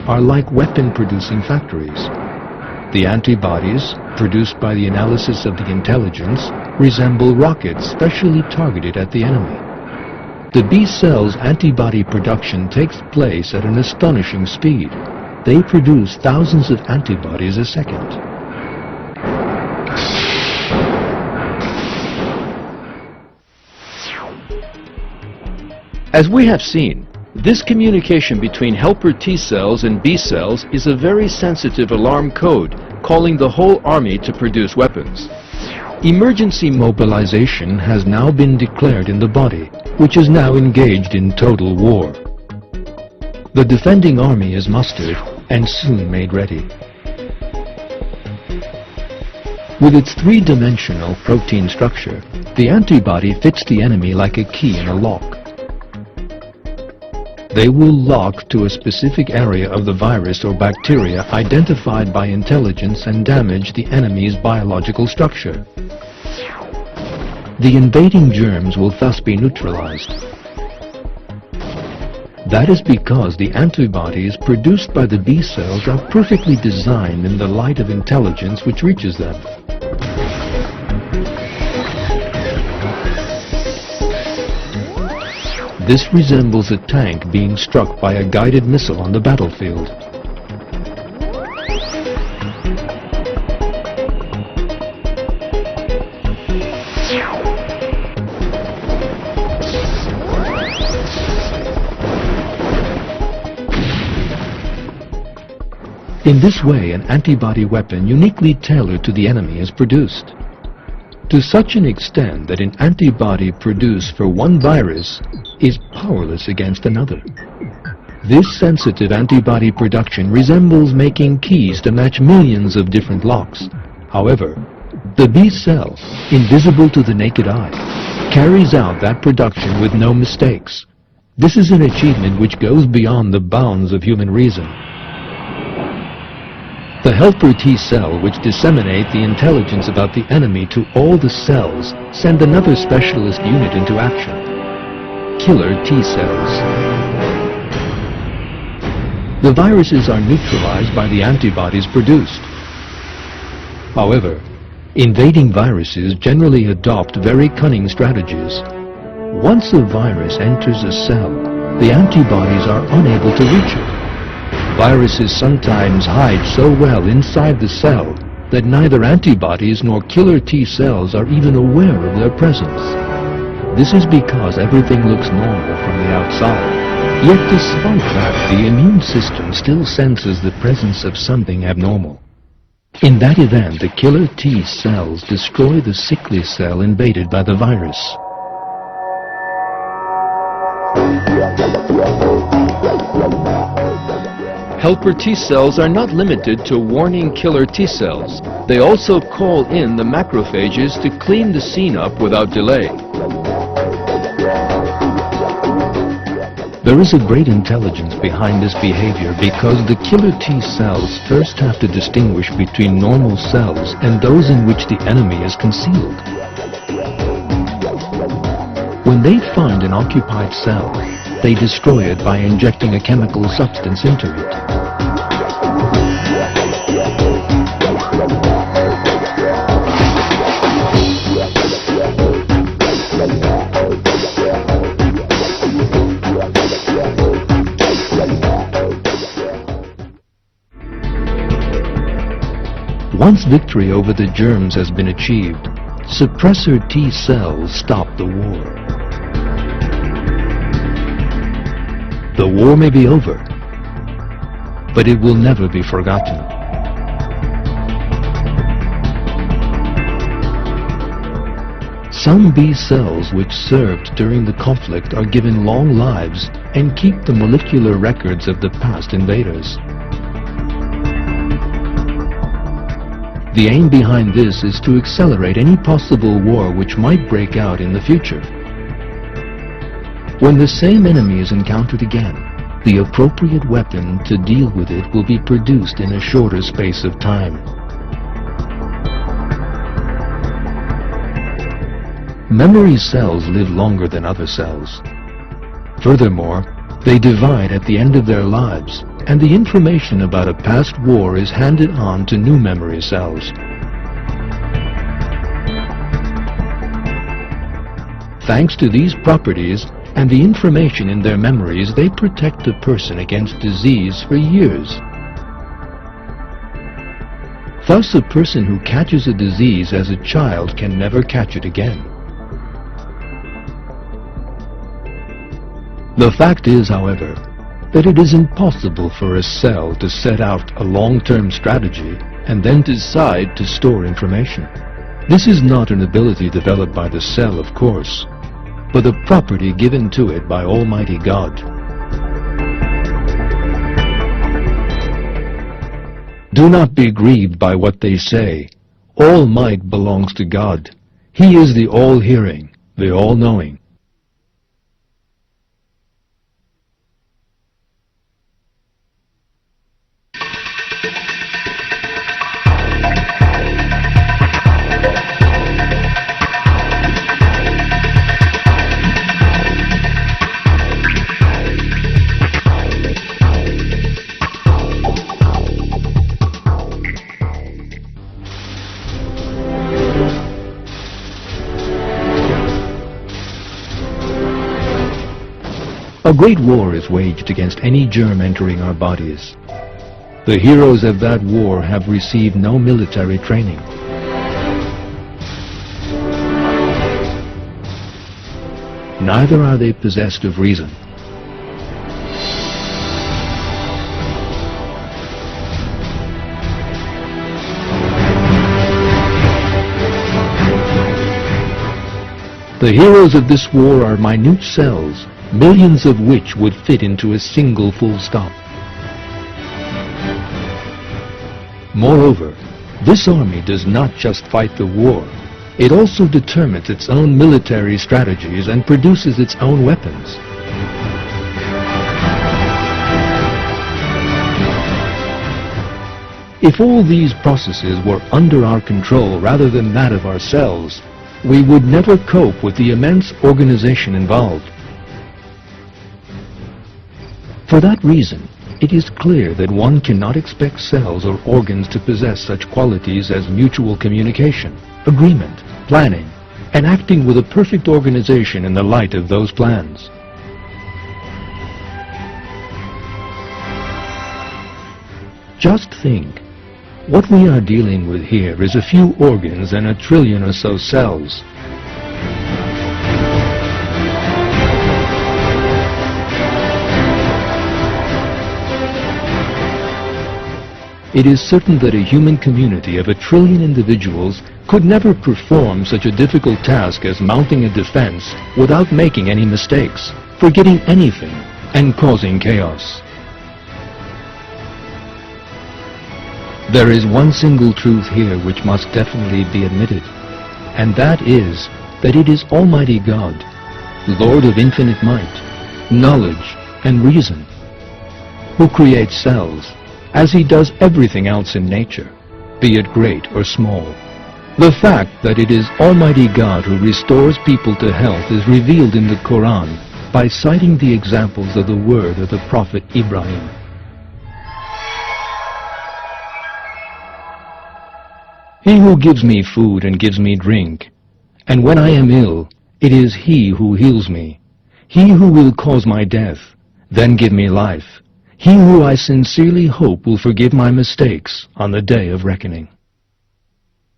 are like weapon-producing factories. The antibodies, produced by the analysis of the intelligence, resemble rockets specially targeted at the enemy. The B cell's antibody production takes place at an astonishing speed. They produce thousands of antibodies a second. As we have seen, this communication between helper T cells and B cells is a very sensitive alarm code, calling the whole army to produce weapons. Emergency mobilization has now been declared in the body, which is now engaged in total war. The defending army is mustered and soon made ready. With its three-dimensional protein structure, the antibody fits the enemy like a key in a lock. They will lock to a specific area of the virus or bacteria identified by intelligence and damage the enemy's biological structure. The invading germs will thus be neutralized. That is because the antibodies produced by the B cells are perfectly designed in the light of intelligence which reaches them. This resembles a tank being struck by a guided missile on the battlefield. In this way, an antibody weapon uniquely tailored to the enemy is produced, to such an extent that an antibody produced for one virus is powerless against another. This sensitive antibody production resembles making keys to match millions of different locks. However, the B cell, invisible to the naked eye, carries out that production with no mistakes. This is an achievement which goes beyond the bounds of human reason. The helper T cell, which disseminate the intelligence about the enemy to all the cells, send another specialist unit into action: killer T cells. The viruses are neutralized by the antibodies produced. However, invading viruses generally adopt very cunning strategies. Once a virus enters a cell, the antibodies are unable to reach it. Viruses sometimes hide so well inside the cell that neither antibodies nor killer T cells are even aware of their presence. This is because everything looks normal from the outside. Yet despite that, the immune system still senses the presence of something abnormal. In that event, the killer T cells destroy the sickly cell invaded by the virus. Helper T cells are not limited to warning killer T cells. They also call in the macrophages to clean the scene up without delay. There is a great intelligence behind this behavior because the killer T cells first have to distinguish between normal cells and those in which the enemy is concealed. When they find an occupied cell, they destroy it by injecting a chemical substance into it. Once victory over the germs has been achieved, suppressor T cells stop the war. The war may be over, but it will never be forgotten. Some B cells which served during the conflict are given long lives and keep the molecular records of the past invaders. The aim behind this is to accelerate any possible war which might break out in the future. When the same enemy is encountered again, the appropriate weapon to deal with it will be produced in a shorter space of time. Memory cells live longer than other cells. Furthermore, they divide at the end of their lives, and the information about a past war is handed on to new memory cells. Thanks to these properties and the information in their memories, they protect a person against disease for years. Thus, a person who catches a disease as a child can never catch it again. The fact is, however, that it is impossible for a cell to set out a long-term strategy and then decide to store information. This is not an ability developed by the cell, of course, but a property given to it by Almighty God. Do not be grieved by what they say. All might belongs to God. He is the all-hearing, the all-knowing. A great war is waged against any germ entering our bodies. The heroes of that war have received no military training. Neither are they possessed of reason. The heroes of this war are minute cells, millions of which would fit into a single full stop. Moreover, this army does not just fight the war, it also determines its own military strategies and produces its own weapons. If all these processes were under our control rather than that of ourselves, we would never cope with the immense organization involved. For that reason, it is clear that one cannot expect cells or organs to possess such qualities as mutual communication, agreement, planning, and acting with a perfect organization in the light of those plans. Just think, what we are dealing with here is a few organs and 1 trillion or so cells. It is certain that a human community of 1 trillion individuals could never perform such a difficult task as mounting a defense without making any mistakes, forgetting anything, and causing chaos. There is one single truth here which must definitely be admitted, and that is that it is Almighty God, Lord of infinite might, knowledge, and reason, who creates cells, as He does everything else in nature, be it great or small. The fact that it is Almighty God who restores people to health is revealed in the Quran by citing the examples of the word of the Prophet Ibrahim. He who gives me food and gives me drink, and when I am ill, it is He who heals me. He who will cause my death, then give me life. He who I sincerely hope will forgive my mistakes on the day of reckoning.